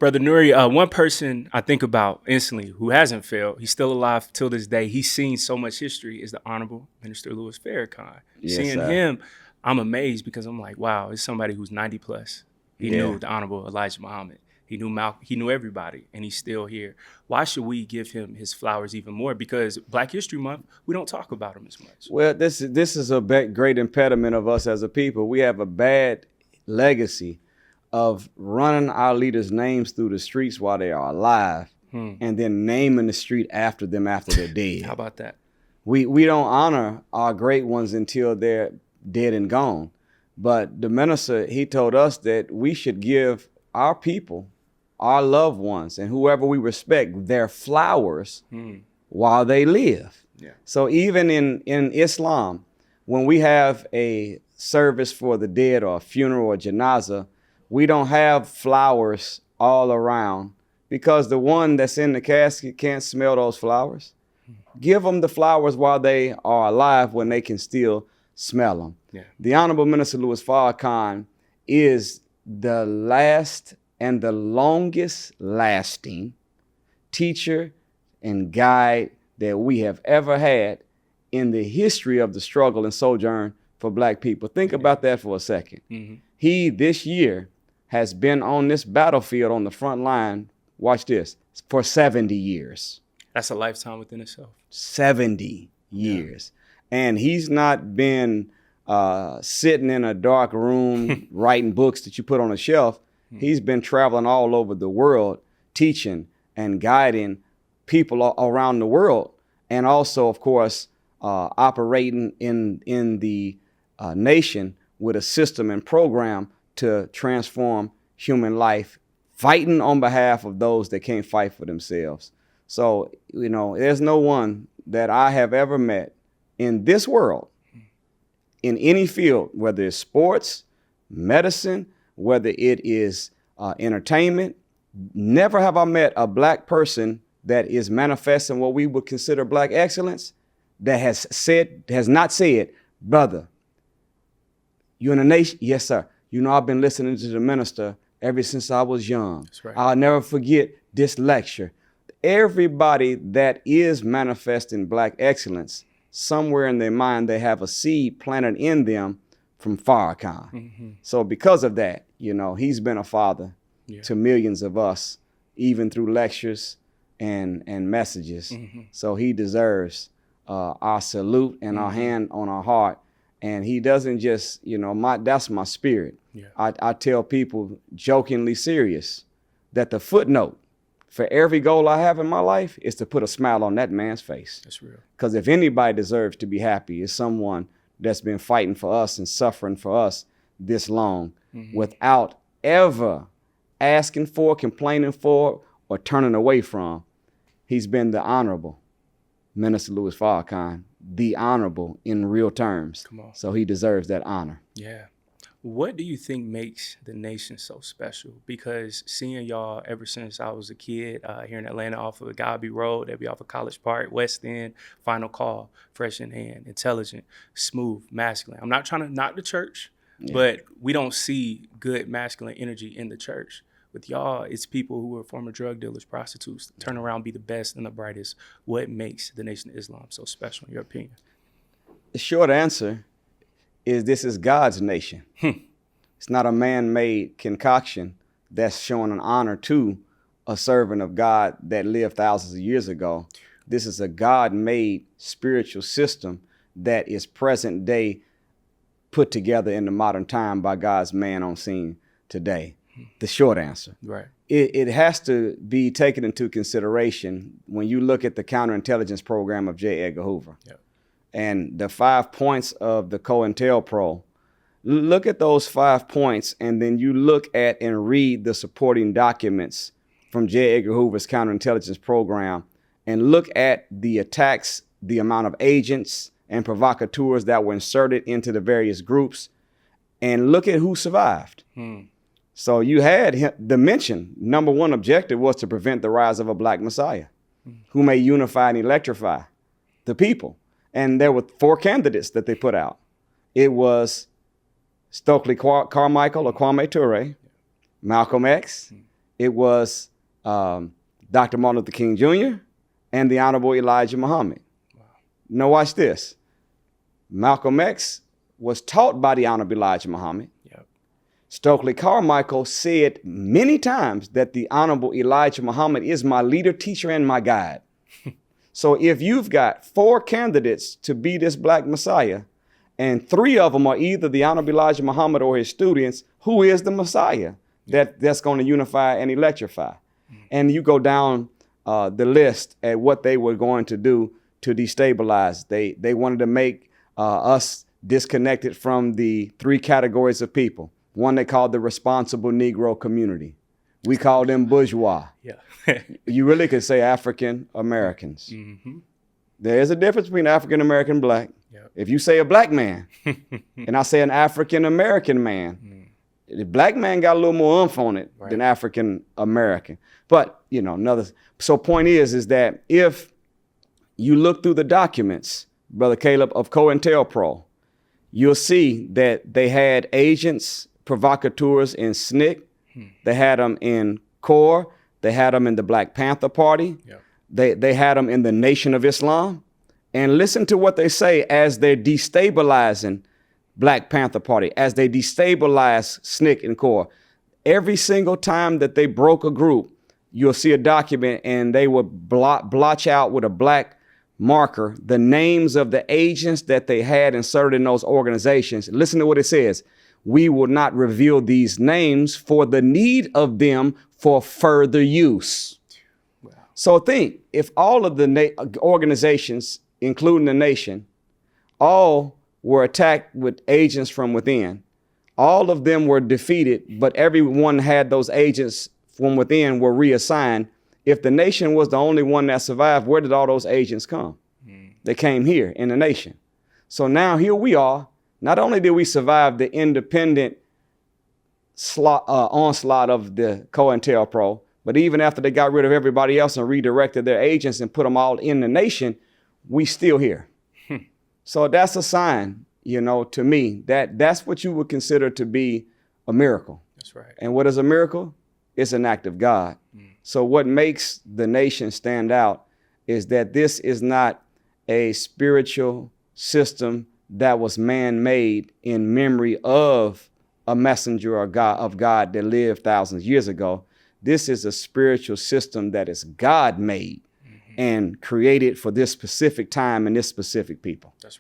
Brother Nuri, one person I think about instantly who hasn't failed, he's still alive till this day, he's seen so much history, is the Honorable Minister Louis Farrakhan. Yes, Seeing sir. him, I'm amazed because I'm like, wow, it's somebody who's 90 plus. He knew the Honorable Elijah Muhammad. He knew Malcolm, he knew everybody, and he's still here. Why should we give him his flowers even more? Because Black History Month, we don't talk about him as much. Well, this is a great impediment of us as a people. We have a bad legacy of running our leaders' names through the streets while they are alive, and then naming the street after them after they're dead. How about that? We don't honor our great ones until they're dead and gone. But the minister, he told us that we should give our people, our loved ones, and whoever we respect, their flowers while they live. Yeah. So even in Islam, when we have a service for the dead or a funeral or janazah, we don't have flowers all around because the one that's in the casket can't smell those flowers. Give them the flowers while they are alive when they can still smell them. Yeah. The Honorable Minister Louis Farrakhan is the last and the longest lasting teacher and guide that we have ever had in the history of the struggle and sojourn for Black people. Think about that for a second. He, this year, has been on this battlefield on the front line, watch this, for 70 years. That's a lifetime within itself. 70 years. And he's not been sitting in a dark room writing books that you put on a shelf. He's been traveling all over the world, teaching and guiding people around the world. And also, of course, operating in the nation with a system and program to transform human life, fighting on behalf of those that can't fight for themselves. So, you know, there's no one that I have ever met in this world, in any field, whether it's sports, medicine, whether it is entertainment. Never have I met a Black person that is manifesting what we would consider Black excellence that has not said, brother, you in a nation? Yes, sir. You know, I've been listening to the minister ever since I was young. That's right. I'll never forget this lecture. Everybody that is manifesting Black excellence, somewhere in their mind, they have a seed planted in them from Farrakhan. So because of that, you know, he's been a father to millions of us, even through lectures and messages. So he deserves our salute and our hand on our heart. And he doesn't just, you know, that's my spirit. Yeah. I tell people jokingly serious that the footnote for every goal I have in my life is to put a smile on that man's face. That's real. Because if anybody deserves to be happy, it's someone that's been fighting for us and suffering for us this long without ever asking for, complaining for, or turning away from. He's been the Honorable Minister Louis Farrakhan, the Honorable in real terms. Come on. So he deserves that honor. Yeah. What do you think makes the nation so special? Because seeing y'all ever since I was a kid here in Atlanta off of Godby Road, that'd be off of College Park, West End, Final Call, fresh in hand, intelligent, smooth, masculine. I'm not trying to knock the church, but we don't see good masculine energy in the church. With y'all, it's people who are former drug dealers, prostitutes, turn around, be the best and the brightest. What makes the Nation of Islam so special, in your opinion? The short answer is this is God's nation. It's not a man-made concoction that's showing an honor to a servant of God that lived thousands of years ago. This is a God-made spiritual system that is present day put together in the modern time by God's man on scene today. The short answer. Right. It has to be taken into consideration when you look at the counterintelligence program of J. Edgar Hoover. Yep. And the 5 points of the COINTELPRO. Look at those 5 points, and then you look at and read the supporting documents from J. Edgar Hoover's counterintelligence program, and look at the attacks, the amount of agents and provocateurs that were inserted into the various groups, and look at who survived. So you had the mention, number one objective was to prevent the rise of a Black Messiah who may unify and electrify the people. And there were 4 candidates that they put out. It was Stokely Carmichael or Kwame Ture, Malcolm X, it was Dr. Martin Luther King Jr. and the Honorable Elijah Muhammad. Wow. Now watch this. Malcolm X was taught by the Honorable Elijah Muhammad. Yep. Stokely Carmichael said many times that the Honorable Elijah Muhammad is my leader, teacher, and my guide. So if you've got 4 candidates to be this Black Messiah, and 3 of them are either the Honorable Elijah Muhammad or his students, who is the Messiah that's going to unify and electrify? And you go down the list at what they were going to do to destabilize. They wanted to make us disconnected from the 3 categories of people. One they called the responsible Negro community. We call them bourgeois. Yeah. You really could say African Americans. Mm-hmm. There is a difference between African American and Black. Yep. If you say a Black man and I say an African American man, the Black man got a little more oomph on it than African American. But, you know, so point is that if you look through the documents, Brother Caleb, of COINTELPRO, you'll see that they had agents, provocateurs in SNCC. They had them in CORE. They had them in the Black Panther Party. Yep. They had them in the Nation of Islam. And listen to what they say as they're destabilizing Black Panther Party, as they destabilize SNCC and CORE. Every single time that they broke a group, you'll see a document and they would blotch out with a black marker the names of the agents that they had inserted in those organizations. Listen to what it says. We will not reveal these names for the need of them for further use. Wow. So think, if all of the organizations, including the nation, all were attacked with agents from within, all of them were defeated, but everyone had those agents from within were reassigned. If the nation was the only one that survived, where did all those agents come? They came here in the nation. So now here we are. Not only did we survive the independent onslaught of the COINTELPRO, but even after they got rid of everybody else and redirected their agents and put them all in the nation, we still here. So that's a sign, you know, to me, that's what you would consider to be a miracle. That's right. And what is a miracle? It's an act of God. So what makes the nation stand out is that this is not a spiritual system that was man-made in memory of a messenger of God that lived thousands of years ago. This is a spiritual system that is God-made and created for this specific time and this specific people. That's right.